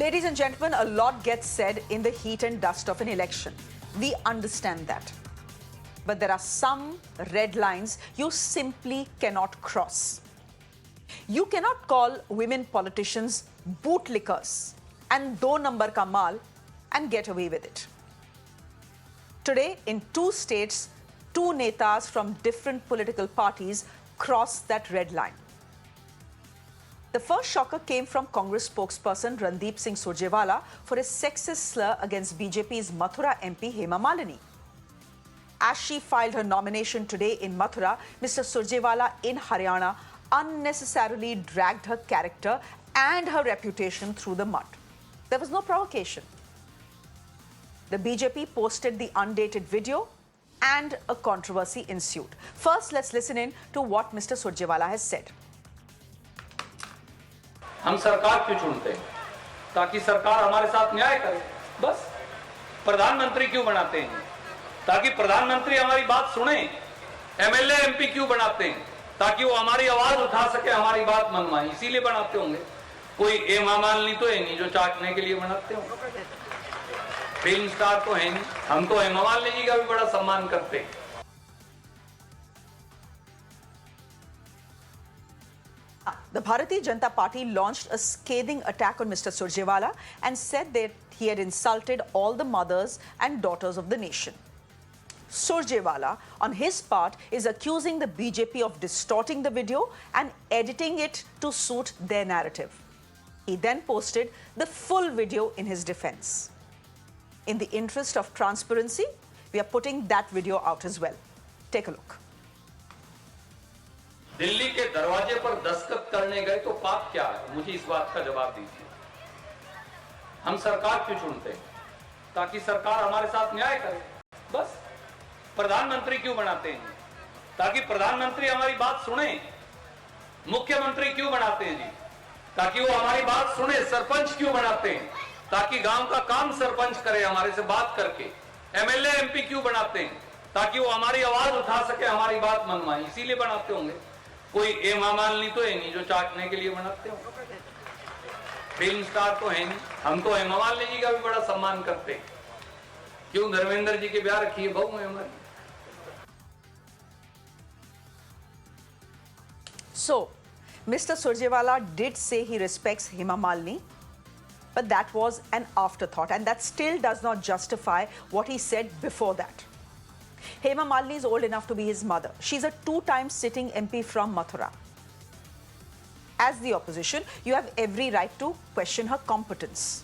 Ladies and gentlemen, a lot gets said in the heat and dust of an election. We understand that. But there are some red lines you simply cannot cross. You cannot call women politicians bootlickers and do number ka mal and get away with it. Today, in two states, two netas from different political parties crossed that red line. The first shocker came from Congress spokesperson Randeep Surjewala for his sexist slur against BJP's Mathura MP Hema Malini. As she filed her nomination today in Mathura, Mr. Surjewala in Haryana unnecessarily dragged her character and her reputation through the mud. There was no provocation. The BJP posted the undated video and a controversy ensued. First, let's listen in to what Mr. Surjewala has said. हम सरकार क्यों चुनते हैं? ताकि सरकार हमारे साथ न्याय करे, बस। प्रधानमंत्री क्यों बनाते हैं? ताकि प्रधानमंत्री हमारी बात सुने। एमएलए एमपी क्यों बनाते हैं? ताकि वो हमारी आवाज उठा सके, हमारी बात मनवाए, इसीलिए बनाते होंगे। कोई हेमा मालिनी तो है नहीं जो चाटने के लिए बनाते होंगे। फिल्म स्टार तो है नहीं। हम तो हेमा मालिनी जी का भी बड़ा सम्मान करते हैं। The Bharatiya Janata Party launched a scathing attack on Mr. Surjewala and said that he had insulted all the mothers and daughters of the nation. Surjewala, on his part, is accusing the BJP of distorting the video and editing it to suit their narrative. He then posted the full video in his defense. In the interest of transparency, we are putting that video out as well. Take a look. Delhi के दरवाजे पर दस्तखत करने गए तो पाप क्या है? मुझे इस बात का जवाब दीजिए। हम सरकार क्यों चुनते हैं? ताकि सरकार हमारे साथ न्याय करे, बस। प्रधानमंत्री क्यों बनाते हैं? ताकि प्रधानमंत्री हमारी बात सुने। मुख्यमंत्री क्यों बनाते हैं जी? ताकि वो हमारी बात सुने। सरपंच क्यों बनाते हैं? ताकि गांव का काम सरपंच करे हमारे से बात करके। एमएलए एमपी क्यों बनाते हैं? ताकि वो हमारी आवाज उठा सके, हमारी बात मनवाए, इसीलिए बनाते होंगे। कोई हेमा मालिनी तो है नहीं जो चाटने के लिए बनाते हो। फिल्म स्टार तो है नहीं। हम तो हेमा मालिनी जी का भी बड़ा सम्मान करते हैं। क्यों धर्मेंद्र जी के ब्याह रखी है बहू है हमारी। So, Mr. Surjewala did say he respects Hema Malini, but that was an afterthought, and that still does not justify what he said before that. Hema Malini is old enough to be his mother. She's a two-time sitting MP from Mathura. As the opposition, you have every right to question her competence.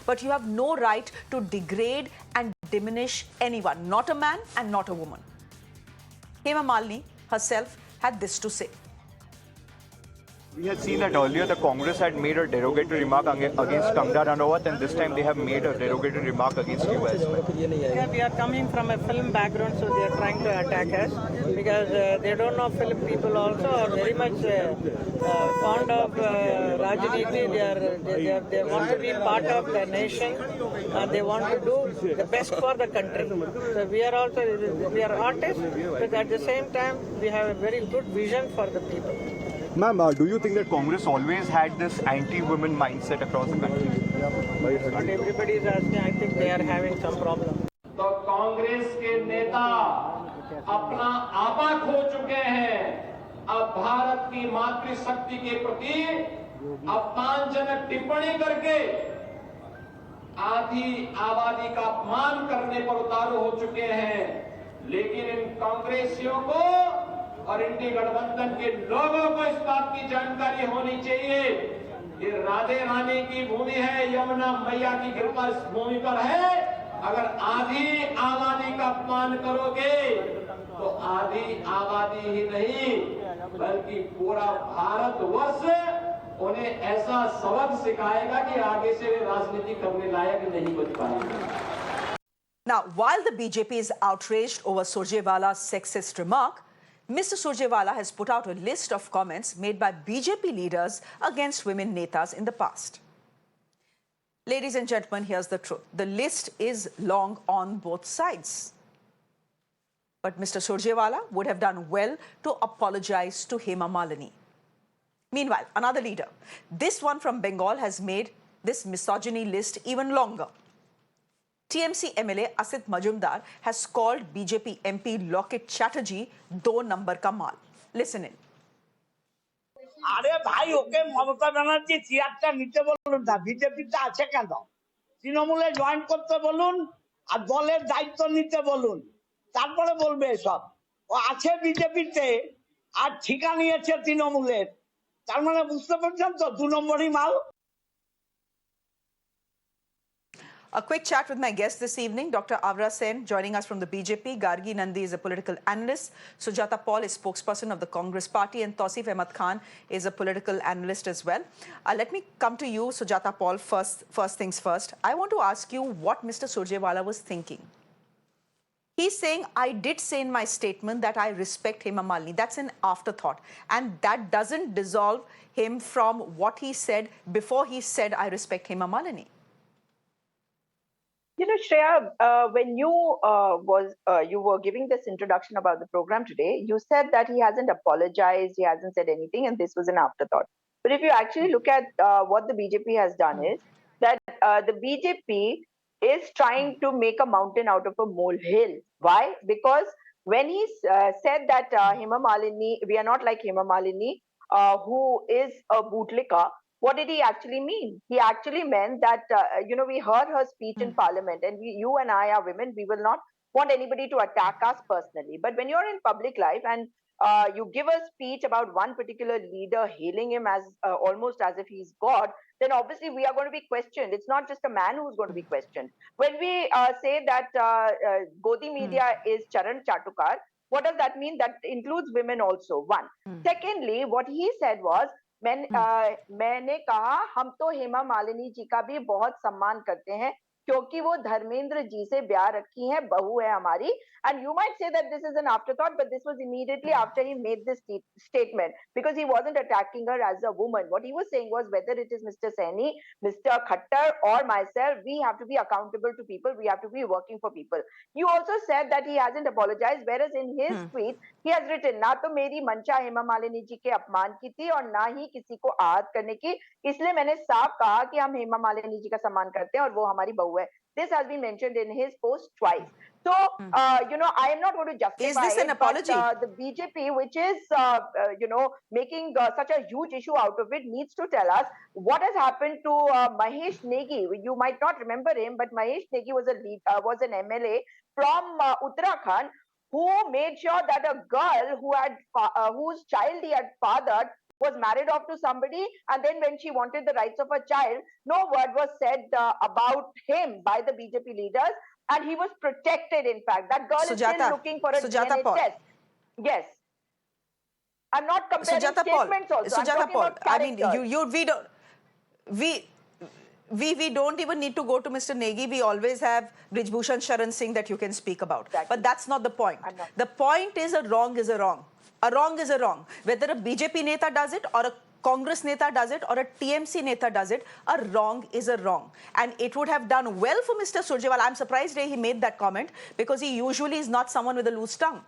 But you have no right to degrade and diminish anyone, not a man and not a woman. Hema Malini herself had this to say. We had seen that earlier the Congress had made a derogatory remark against Kangana Ranawat, and this time they have made a derogatory remark against you as well. Yeah, we are coming from a film background, so they are trying to attack us because they don't know film people also are very much fond of Rajniti. They want to be part of the nation and they want to do the best for the country. So we are artists, but at the same time we have a very good vision for the people. Ma'am, do you think that Congress always had this anti-women mindset across the country? But everybody is asking, I think they are having some problem. तो कांग्रेस के नेता अपना आपा खो चुके हैं। अब भारत की मातृशक्ति के प्रति अपमानजनक टिप्पणी करके आधी आबादी का अपमान करने पर उतारू हो चुके हैं। लेकिन इन कांग्रेसियों को और इंडी गठबंधन के लोगों को इस बात की जानकारी होनी चाहिए कि राधे रानी की भूमि है, यमुना मैया की कृपा इस भूमि पर है। अगर आधी आबादी का अपमान करोगे तो आधी आबादी ही नहीं बल्कि पूरा भारतवर्ष उन्हें ऐसा सबक सिखाएगा कि आगे से वे राजनीति करने लायक नहीं बच पाएंगे। Now, while the BJP is outraged over Surjewala's sexist remark, Mr. Surjewala has put out a list of comments made by BJP leaders against women netas in the past. Ladies and gentlemen, here's the truth. The list is long on both sides. But Mr. Surjewala would have done well to apologize to Hema Malini. Meanwhile, another leader, this one from Bengal, has made this misogyny list even longer. TMC MLA Asit Majumdar has called BJP MP Locket Chatterjee do number ka mal. Listen in. আরে ভাই ওকে মমতা ব্যানার্জি চেয়ারটা নিতে বলুন না, বিজেপিতে আছে কেন? তৃণমূলে জয়েন করতে বলুন আর দলের দায়িত্ব নিতে বলুন, তারপরে বলবে এসব। ও আছে বিজেপিতে আর ঠিকা নিয়েছে তৃণমূলের, তার মানে বুঝতে পারছেন তো 2 নম্বরই মাল। A quick chat with my guest this evening, Dr. Avra Sen, joining us from the BJP. Gargi Nandi is a political analyst. Sujata Paul is spokesperson of the Congress party, and Tausif Ahmad Khan is a political analyst as well. Let me come to you, Sujata Paul, first things first. I want to ask you what Mr. Surjewala was thinking. He's saying, I did say in my statement that I respect Hema Malini. That's an afterthought. And that doesn't dissolve him from what he said before he said, I respect Hema Malini. You know, Shreya, when you were giving this introduction about the program today, you said that he hasn't apologized, he hasn't said anything, and this was an afterthought. But if you actually look at what the BJP has done is that the BJP is trying to make a mountain out of a molehill. Why? Because when he said that Hema Malini, we are not like Hema Malini, who is a bootlicker, what did he actually mean? He actually meant that, we heard her speech in parliament, and you and I are women, we will not want anybody to attack us personally. But when you're in public life and you give a speech about one particular leader, hailing him as almost as if he's God, then obviously we are going to be questioned. It's not just a man who's going to be questioned. When we say that Godi media is Charan Chatukar, what does that mean? That includes women also, one. Secondly, what he said was, मैंने कहा हम तो हेमा मालिनी जी का भी बहुत सम्मान करते हैं क्योंकि वो धर्मेंद्र जी से ब्याह रखी हैं, बहू है हमारी. And you might say that this is an afterthought, but this was immediately after he made this statement, because he wasn't attacking her as a woman. What he was saying was, whether it is Mr. Saini, Mr. Khattar or myself, we have to be accountable to people, we have to be working for people. You also said that he hasn't apologized, whereas in his tweet he has written, ना तो मेरी मंशा हेमा मालिनी जी के अपमान की थी और ना ही किसी को आहत करने की, इसलिए मैंने साफ कहा कि हम हेमा मालिनी जी का सम्मान करते हैं और वो हमारी बहू है. This has been mentioned in his post twice. So, I am not going to justify. Is this an apology? But, the BJP, which is, making such a huge issue out of it, needs to tell us what has happened to Mahesh Negi. You might not remember him, but Mahesh Negi was an MLA from Uttarakhand, who made sure that a girl whose child he had fathered was married off to somebody, and then when she wanted the rights of her child, no word was said about him by the BJP leaders, and he was protected. In fact, that girl is still looking for a DNA test. Yes. I'm not comparing statements also. Sujata Paul, I mean, we don't even need to go to Mr. Negi. We always have Brijbhushan Sharan Singh that you can speak about. Exactly. But that's not the point. The point is, a wrong is a wrong. A wrong is a wrong. Whether a BJP neta does it or a Congress neta does it or a TMC neta does it, a wrong is a wrong. And it would have done well for Mr. Surjewala. I'm surprised he made that comment, because he usually is not someone with a loose tongue.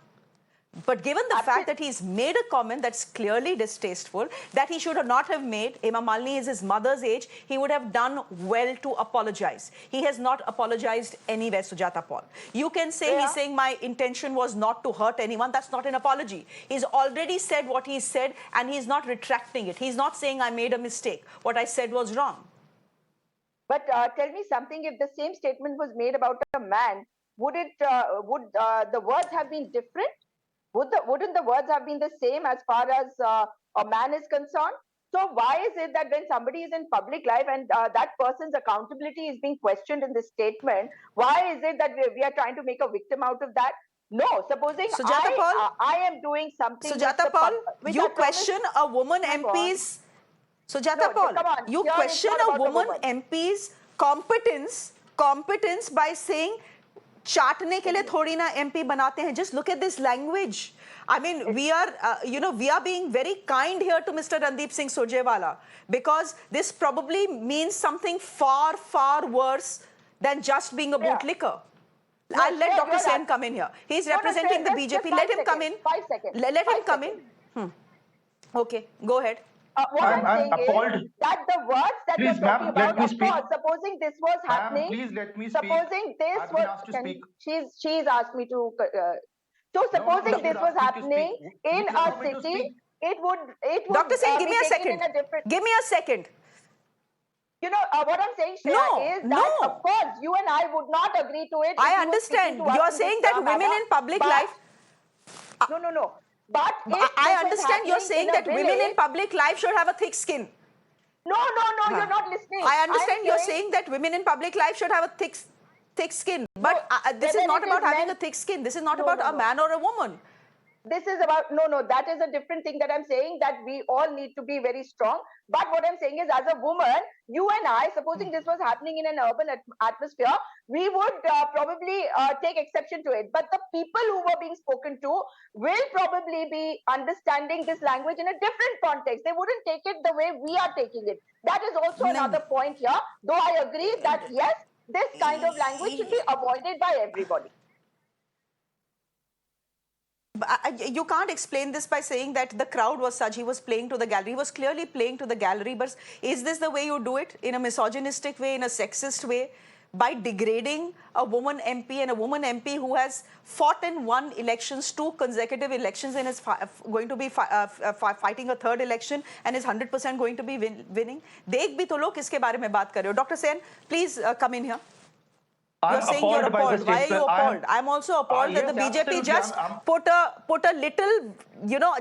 But given the fact that he's made a comment that's clearly distasteful, that he should not have made, Hema Malini is his mother's age, he would have done well to apologize. He has not apologized anywhere, Sujata Paul. You can say he's saying my intention was not to hurt anyone. That's not an apology. He's already said what he said, and he's not retracting it. He's not saying I made a mistake. What I said was wrong. But tell me something, if the same statement was made about a man, would the words have been different? Wouldn't the words have been the same as far as a man is concerned? So why is it that when somebody is in public life and that person's accountability is being questioned in this statement, why is it that we are trying to make a victim out of that? No, supposing I am doing something. Sujata Paul, you question a woman MP's. Sujata Paul, you question a woman MP's competence by saying, चाटने के लिए थोड़ी ना MP बनाते हैं. Just look at this language. I mean, we are being very kind here to Mr. Randeep Singh Surjewala, because this probably means something far, far worse than just being a bootlicker. I'll let Dr. Sen come in here. He's representing the BJP. Let him come in. 5 seconds. Let him come in. Okay, go ahead. what I'm saying appalled. is that the words that Please, you're talking ma'am, let about, me of speak. course, supposing this was Ma'am, happening, please let me speak. supposing this I've been was, asked to speak. she's asked me to, so No, supposing she's this was asked me to happening speak. in Please a allow me to city, speak. it would Dr. Sen, give be me a taken second. in a different. Give me a second. You know, what I'm saying, Shreya, No, is that, no. of course, you and I would not agree to it. if I you were speaking understand. to us You're in saying this, that women manner, in public but- life. No. But if I this is understand you're happening saying in a that women in village- public life should have a thick skin. No, you're not listening. I understand I'm you're saying that women in public life should have a thick skin. But this is whether not it about is having men- a thick skin. This is not No, about no, a no. man or a woman. This is about, that is a different thing that I'm saying, that we all need to be very strong. But what I'm saying is, as a woman, you and I, supposing this was happening in an urban atmosphere, we would probably take exception to it. But the people who were being spoken to will probably be understanding this language in a different context. They wouldn't take it the way we are taking it. That is also another point here. Though I agree that yes, this kind of language should be avoided by everybody. You can't explain this by saying that the crowd was such, he was playing to the gallery. He was clearly playing to the gallery. But is this the way you do it? In a misogynistic way, in a sexist way? By degrading a woman MP, and a woman MP who has fought and won elections, 2 consecutive elections, and is going to be fighting a 3rd election and is 100% going to be winning. Dekh bhi to log kiske bare mein baat kar rahe ho. Dr. Sen, please come in here. You're saying you're appalled. Why are you appalled? I'm also appalled that the BJP just put a little,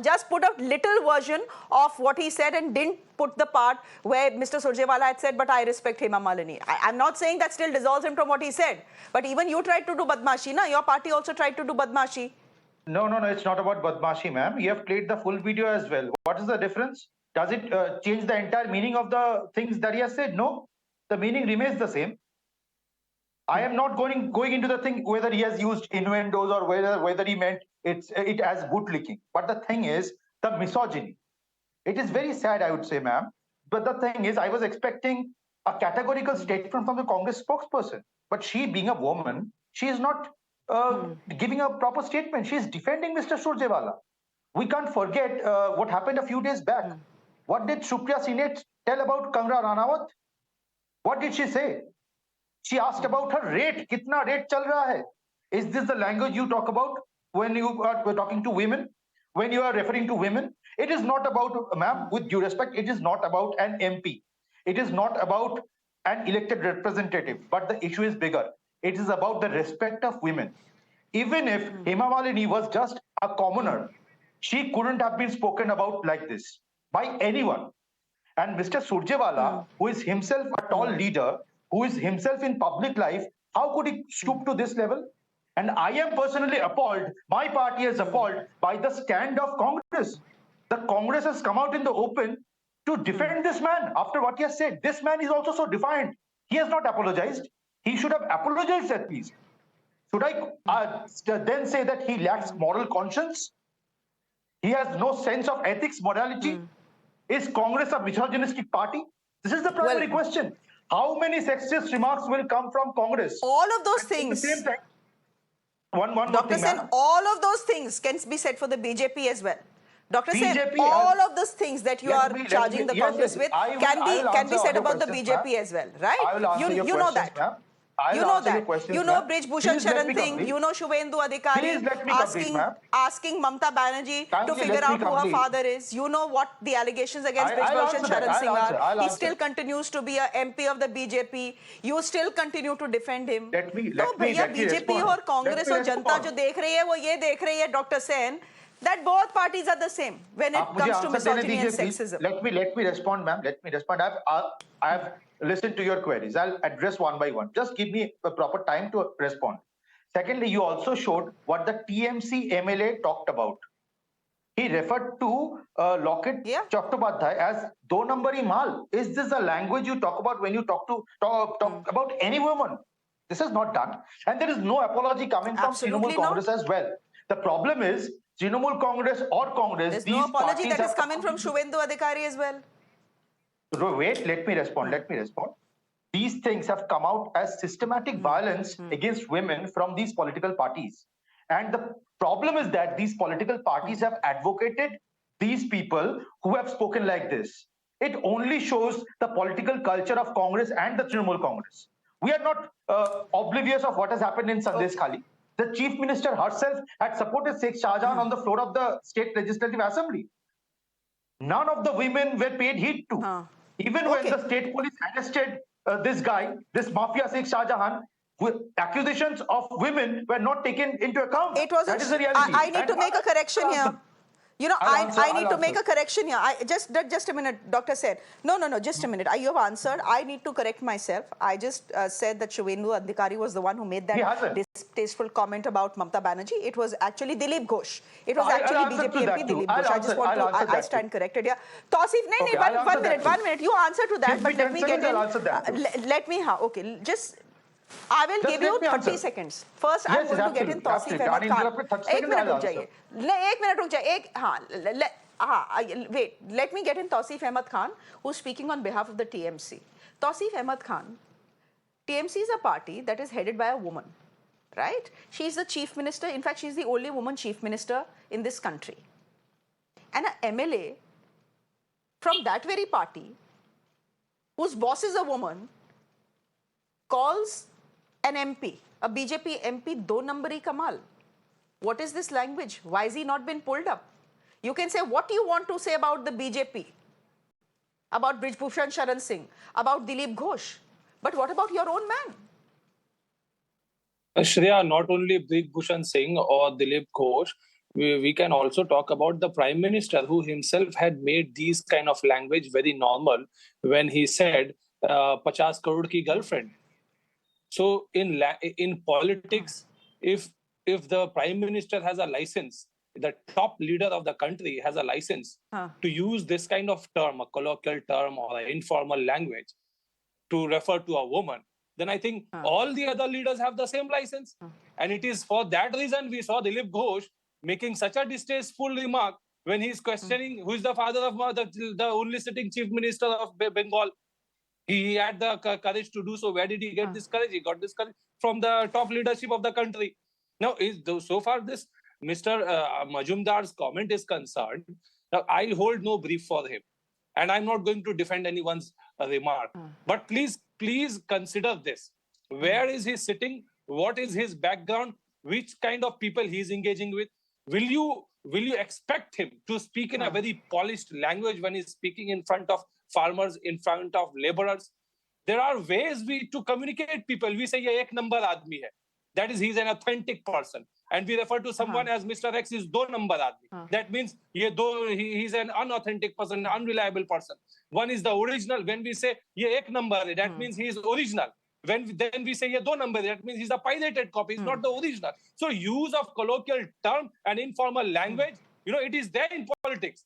just put a little version of what he said and didn't put the part where Mr. Surjewala had said, but I respect Hema Malini. I'm not saying that still dissolves him from what he said. But even you tried to do badmashi, na? Your party also tried to do badmashi. No, it's not about badmashi, ma'am. You have played the full video as well. What is the difference? Does it change the entire meaning of the things that he has said? No, the meaning remains the same. I am not going into the thing whether he has used innuendos or whether he meant it as bootlicking. But the thing is the misogyny. It is very sad, I would say, ma'am. But the thing is, I was expecting a categorical statement from the Congress spokesperson. But she, being a woman, she is not giving a proper statement. She is defending Mr. Surjewala. We can't forget what happened a few days back. What did Supriya Sinha tell about Kangra Ranawat? What did she say? She asked about her rate. Kitna rate chal raha hai? Is this the language you talk about when you are talking to women? When you are referring to women? It is not about, ma'am, with due respect, it is not about an MP. It is not about an elected representative. But the issue is bigger. It is about the respect of women. Even if Hema Malini was just a commoner, she couldn't have been spoken about like this by anyone. And Mr. Surjewala, who is himself a tall leader, who is himself in public life, how could he stoop to this level? And I am personally appalled, my party is appalled by the stand of Congress. The Congress has come out in the open to defend this man after what he has said. This man is also so defiant. He has not apologized. He should have apologized at least. Should I then say that he lacks moral conscience? He has no sense of ethics, morality? Is Congress a misogynistic party? This is the primary question. How many sexist remarks will come from Congress? All of those At things. the same time, one more Dr. thing, Sen, ma'am. all of those things can be said for the BJP as well. Dr. Sen, BJP all of those things that you are charging the Congress with can be said about the BJP as well, right? I will answer your You know questions, that. ma'am. I You will know answer your that. questions, You know ma'am. Brij Bhushan Please let Sharan me thing. complete. You know Shubhendu Adhikari Please let me complete, ma'am. asking Mamata Banerjee to Kindly figure let me out who her complete. father is. You know what the allegations against Brij I'll Bhushan answer that. Sharan Singh I'll are. He answer. still continues to be a MP of the BJP. You still continue to defend him. Let me तो भैया BJP respond. और Congress Let और me जनता respond. जो देख रही है वो ये देख रही है doctor Sen that both parties are the same when it आप मुझे comes to answer देने misogyny and दीजिए, please. sexism. Let me respond, ma'am. Let me respond. I've listened to your queries. I'll address one by one. Just give me a proper time to respond. Secondly, you also showed what the TMC MLA talked about. He referred to Lockett Chattopadhyay as do numberi mal. Is this the language you talk about when you talk about any woman? This is not done. And there is no apology coming from Absolutely Trinamool Congress as well. The problem is Trinamool Congress or Congress. There's these no apology parties that is have coming from Shubhendu Adhikari as well. Wait, let me respond. These things have come out as systematic violence against women from these political parties. And the problem is that these political parties have advocated these people who have spoken like this. It only shows the political culture of Congress and the Trinamool Congress. We are not oblivious of what has happened in Sandesh Khali. The Chief Minister herself had supported Sheikh Shahjahan on the floor of the State Legislative Assembly. None of the women were paid heed to. Even when the state police arrested this guy, this mafia Sheikh Shahjahan, accusations of women were not taken into account. It was that is the reality. I need to make a correction here. You know, I need to make a correction here. Just a minute, Doctor said. No, just a minute. You have answered. I need to correct myself. I just said that Shubhendu Adhikari was the one who made that distasteful comment about Mamata Banerjee. It was actually Dilip Ghosh. It was actually BJP MP Dilip Ghosh. I just want to, I stand corrected. Yeah. Tausif, one minute. You answer to that, but let me get in. Let me, okay, just... I will give you 30 seconds. First, I'm going to get in Tausif Ahmed Khan. Wait, let me get in Tausif Ahmed Khan, who's speaking on behalf of the TMC. Tausif Ahmed Khan, TMC is a party that is headed by a woman, right? She's the chief minister. In fact, she's the only woman chief minister in this country. And an MLA from that very party, whose boss is a woman, calls an MP, a BJP MP, do numberi kamal. What is this language? Why has he not been pulled up? You can say what you want to say about the BJP, about Brijbhushan Sharan Singh, about Dilip Ghosh. But what about your own man? Shreya, not only Brijbhushan Singh or Dilip Ghosh, we can also talk about the Prime Minister, who himself had made these kind of language very normal when he said 50 crore ki girlfriend. So in politics, if the Prime Minister has a license, the top leader of the country has a license to use this kind of term, a colloquial term or an informal language to refer to a woman, then I think all the other leaders have the same license. And it is for that reason we saw Dilip Ghosh making such a distasteful remark when he's questioning who is the father of the only sitting Chief Minister of Bengal. He had the courage to do so. Where did he get this courage? He got this courage from the top leadership of the country. Now, so far this Mr. Majumdar's comment is concerned, now I hold no brief for him. And I'm not going to defend anyone's remark. But please consider this. Where is he sitting? What is his background? Which kind of people he's engaging with? Will you expect him to speak in a very polished language when he's speaking in front of farmers, in front of laborers? There are ways to communicate people. We say, ye ek number aadmi hai. That is, he's an authentic person. And we refer to someone as Mr. X is do number aadmi. That means he's an unauthentic person, an unreliable person. One is the original. When we say ye ek number hai, that means he is original. Then we say ye do number, that means he's a pirated copy, he's not the original. So use of colloquial term and informal language, it is there in politics.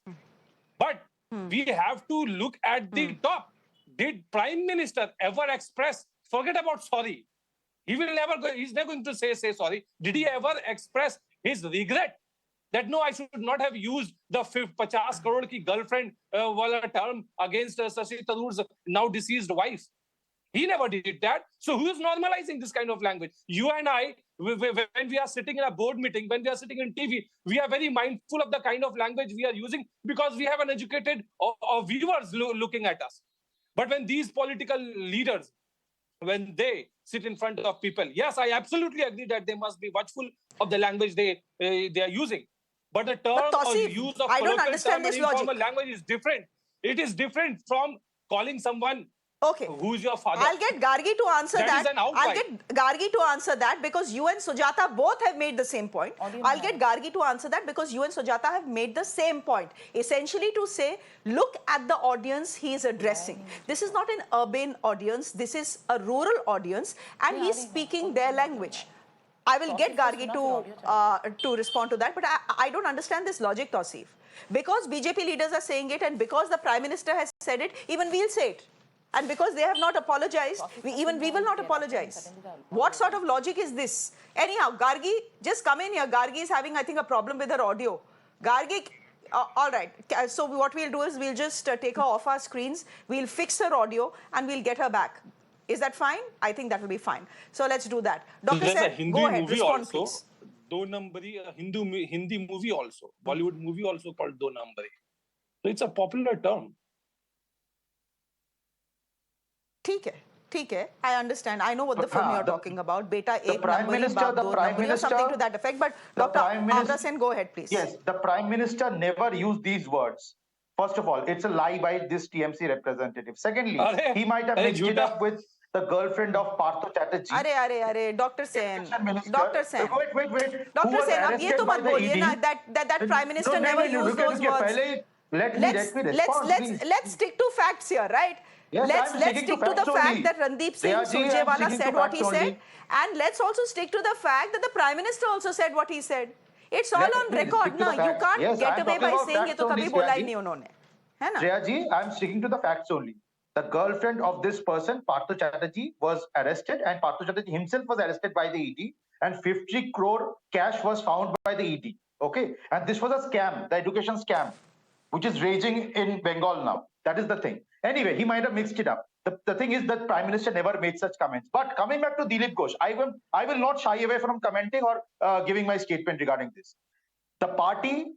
But we have to look at the top. Did Prime Minister ever express, forget about sorry. He's never going to say sorry. Did he ever express his regret that no, I should not have used the 50 crore ki girlfriend term against Shashi Tharoor's now deceased wife? He never did that. So who is normalizing this kind of language? You and I, when we are sitting in a board meeting, when we are sitting in TV, we are very mindful of the kind of language we are using because we have an educated viewers looking at us. But when these political leaders, when they sit in front of people, yes, I absolutely agree that they must be watchful of the language they are using. But the term or use of colloquial term and informal language is different. It is different from calling someone who's your father. I'll get Gargi to answer that. I'll get Gargi to answer that because you and Sujata both have made the same point. I'll get Gargi to answer that because you and Sujata have made the same point. Essentially to say, look at the audience he is addressing. This is not an urban audience. This is a rural audience and he's speaking their language. I will get Gargi to respond to that, but I don't understand this logic, Tausif. Because BJP leaders are saying it and because the Prime Minister has said it, even we'll say it. And because they have not apologized, we will not apologize. What sort of logic is this? Anyhow, Gargi, just come in here. Gargi is having, I think, a problem with her audio. Gargi, all right. So what we'll do is we'll just take her off our screens. We'll fix her audio and we'll get her back. Is that fine? I think that will be fine. So let's do that. Dr. Sen, go ahead. Respond, please. Do Numbari, a Hindi movie also. Bollywood movie also called Do Numbari. So it's a popular term. ठीक है. I understand. I know what the film you're talking about. Beta ek Prime number, Minister, baap the do Prime number, or Minister, something to that effect. But Dr. Agra Sen, go ahead, please. Yes, the Prime Minister never used these words. First of all, it's a lie by this TMC representative. Secondly, he might have mixed it up with the girlfriend of Partho Chatterjee. अरे Dr. Sen. Dr. Sen. Wait. Dr. Sen, अब ये तो मत बोलिए ना that Prime Minister never used those words. Let's stick to facts here, right? Yes, let's stick to the fact that Randeep Surjewala said what he said, and let's also stick to the fact that the Prime Minister also said what he said. It's all on record. No, you can't get away by saying ये तो कभी बोला ही नहीं उन्होंने, है ना? Shreya ji, I'm sticking to the facts only. The girlfriend of this person, Partho Chatterjee, was arrested, and Partho Chatterjee himself was arrested by the ED, and 50 crore cash was found by the ED. Okay, and this was a scam, the education scam, which is raging in Bengal now. That is the thing. Anyway, he might have mixed it up. The thing is that Prime Minister never made such comments. But coming back to Dilip Ghosh, I will not shy away from commenting or giving my statement regarding this. The party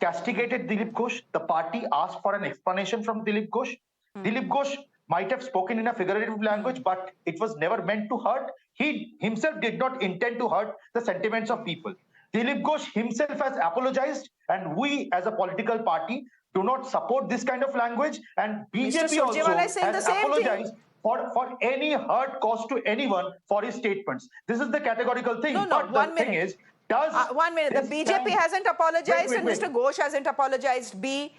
castigated Dilip Ghosh. The party asked for an explanation from Dilip Ghosh. Dilip Ghosh might have spoken in a figurative language, but it was never meant to hurt. He himself did not intend to hurt the sentiments of people. Dilip Ghosh himself has apologized, and we as a political party do not support this kind of language, and BJP also has apologized for any hurt caused to anyone for his statements. This is the categorical thing. No, but one the minute. thing is, does 1 minute. The BJP hasn't apologized, wait. and Mr. Ghosh hasn't apologized. He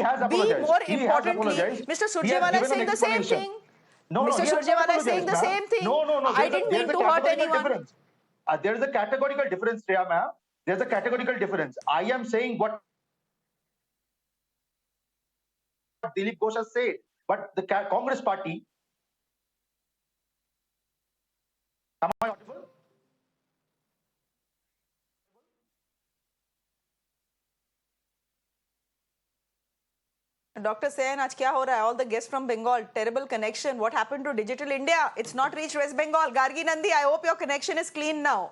has apologized. More He has importantly, apologized. Mr. He has Surjewala is given saying an the same explanation. thing. No, Mr. he has not Surjewala is saying the apologized, same thing. No. I didn't mean to hurt anyone. Difference. There is a categorical difference, Shreya ma'am. There's a categorical difference. I am saying what Dilip Ghosh has said, but the Congress party. Am I audible? Dr. Sen, आज क्या हो रहा है? All the guests from Bengal, terrible connection. What happened to Digital India? It's not reached West Bengal. Gargi Nandi, I hope your connection is clean now.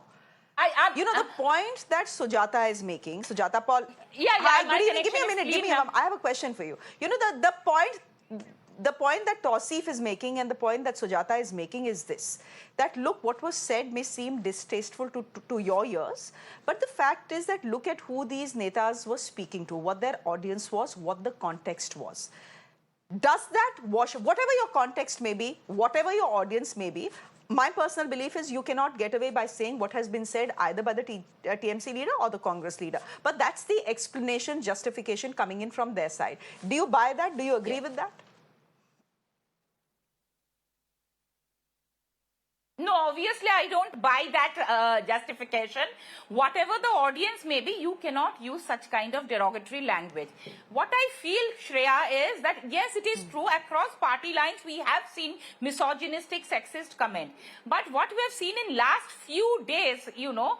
You know the point that Sujata is making, Sujata Paul. Give me a minute. I have a question for you. You know the point that Tausif is making and the point that Sujata is making is this: that look, what was said may seem distasteful to your ears, but the fact is that look at who these netas were speaking to, what their audience was, what the context was. Does that wash, whatever your context may be, whatever your audience may be? My personal belief is you cannot get away by saying what has been said either by the TMC leader or the Congress leader. But that's the explanation, justification coming in from their side. Do you buy that? Do you agree with that? No, obviously I don't buy that justification. Whatever the audience may be, you cannot use such kind of derogatory language. What I feel, Shreya, is that yes, it is true, across party lines we have seen misogynistic, sexist comment. But what we have seen in last few days, you know,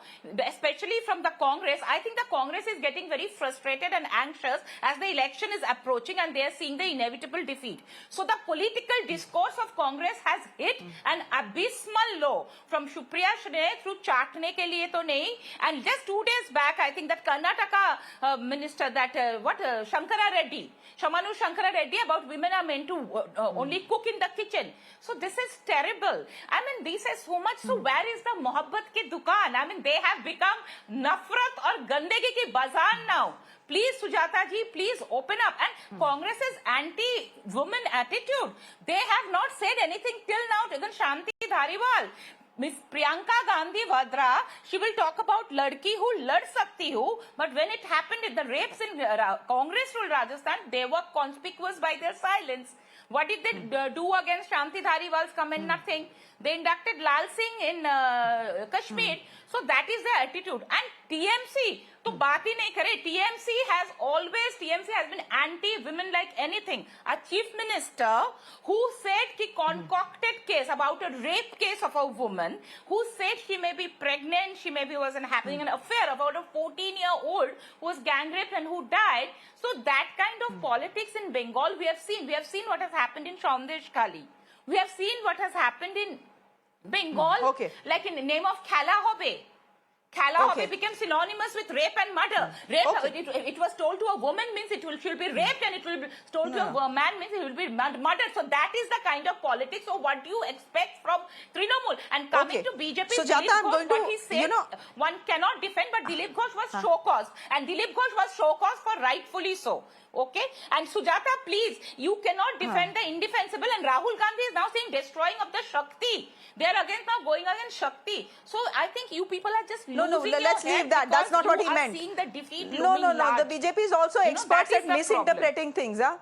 especially from the Congress, I think the Congress is getting very frustrated and anxious as the election is approaching and they are seeing the inevitable defeat. So the political discourse of Congress has hit an abysmal low, from Supriya Shreya through चाटने के लिए तो नहीं. And just 2 days back, I think that Karnataka minister, that Shamanu Shankara Reddy, about women are meant to only cook in the kitchen. So this is terrible. I mean, this is so much. So where is the mohabbat ki dukaan? I mean, they have become nafrat or gandegi ki bazaar now. Please, Sujata ji, please open up. And Congress's anti-woman attitude, they have not said anything till now. Even Shanti Dhariwal, Miss Priyanka Gandhi Vadra, she will talk about ladki who lad sakti hu. But when it happened in the rapes in Congress ruled Rajasthan, they were conspicuous by their silence. What did they do against Shanti Dhariwal's comment? Nothing. They inducted Lal Singh in Kashmir. So that is the attitude. And TMC, to baat hi nahi kare. TMC has been anti-women like anything. A chief minister who said ki concocted case about a rape case of a woman, who said she may be pregnant, she maybe was having an affair about a 14-year-old who was gang raped and who died. So that kind of politics in Bengal we have seen. We have seen what has happened in Sandesh Khali. We have seen what has happened in Bengal, like in the name of Khala Hobe. Khala Okay. became synonymous with rape and murder. Rape, Okay. it was told to a woman means she'll be raped, and it will be told to a man means it will be murdered. So that is the kind of politics. So what do you expect from Trinamool? And coming Okay. to BJP, So, Jata, I'm going what to, he said, one cannot defend, but Dilip Ghosh was show cause. And Dilip Ghosh was show cause for rightfully so. Okay? And Sujata, please, you cannot defend the indefensible. And Rahul Gandhi is now saying destroying of the Shakti. They are again now going against Shakti. So I think you people are just losing your let's head leave that. That's not because what he you meant. are seeing the defeat No. looming large. The BJP is also You know, experts that is at the misinterpreting things. Huh?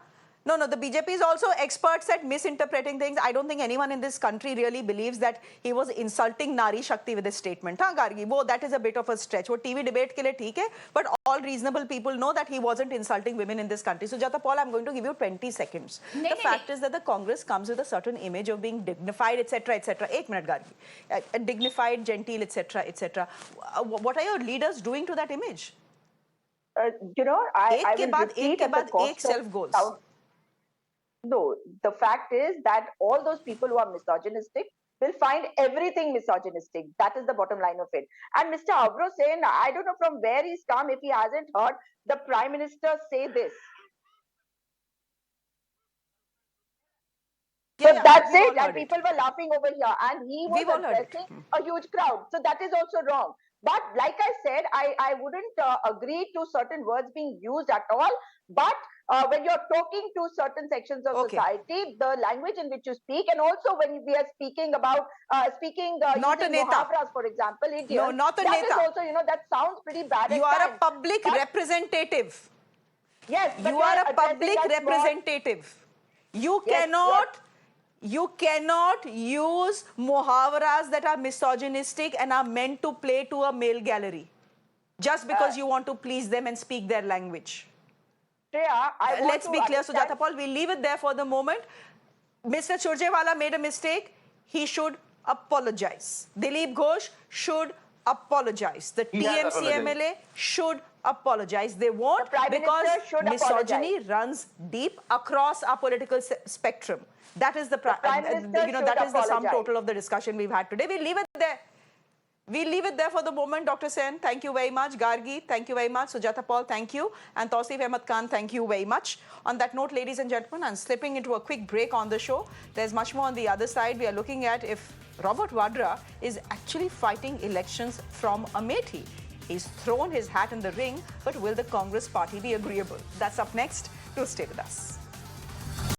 No, the BJP is also experts at misinterpreting things. I don't think anyone in this country really believes that he was insulting Nari Shakti with his statement. Huh, Gargi? That is a bit of a stretch. वो TV debate के लिए ठीक है, but all reasonable people know that he wasn't insulting women in this country. So, Jata Paul, I'm going to give you 20 seconds. The fact is that the Congress comes with a certain image of being dignified, etc., etc. 1 minute, Gargi. Dignified, genteel, etc., etc. What are your leaders doing to that image? I will repeat at the cost of self goals. No, the fact is that all those people who are misogynistic will find everything misogynistic. That is the bottom line of it. And Mr. Abhors, I don't know from where he's come if he hasn't heard the Prime Minister say this. So that's it. And people were laughing over here. And he was addressing a huge crowd. So that is also wrong. But like I said, I wouldn't agree to certain words being used at all. But when you're talking to certain sections of society, the language in which you speak, and also when we are speaking about not a neta, muhavras, for example, idioms, no, not a that neta. is also, that sounds pretty bad. You are a public representative. Yes, but you are a public representative. You cannot use muhavaras that are misogynistic and are meant to play to a male gallery just because you want to please them and speak their language. Shreya, let's be clear, Sujata Paul. We'll leave it there for the moment. Mr. Surjewala made a mistake. He should apologize. Dilip Ghosh should apologize. The TMC MLA should apologize. They won't because misogyny runs deep across our political spectrum. That is that is the sum total of the discussion we've had today. We'll leave it there. We'll leave it there for the moment, Dr. Sen. Thank you very much. Gargi, thank you very much. Sujata Paul, thank you. And Tausif Ahmed Khan, thank you very much. On that note, ladies and gentlemen, I'm slipping into a quick break on the show. There's much more on the other side. We are looking at if Robert Vadra is actually fighting elections from Amethi. He's thrown his hat in the ring, but will the Congress party be agreeable? That's up next. Do stay with us.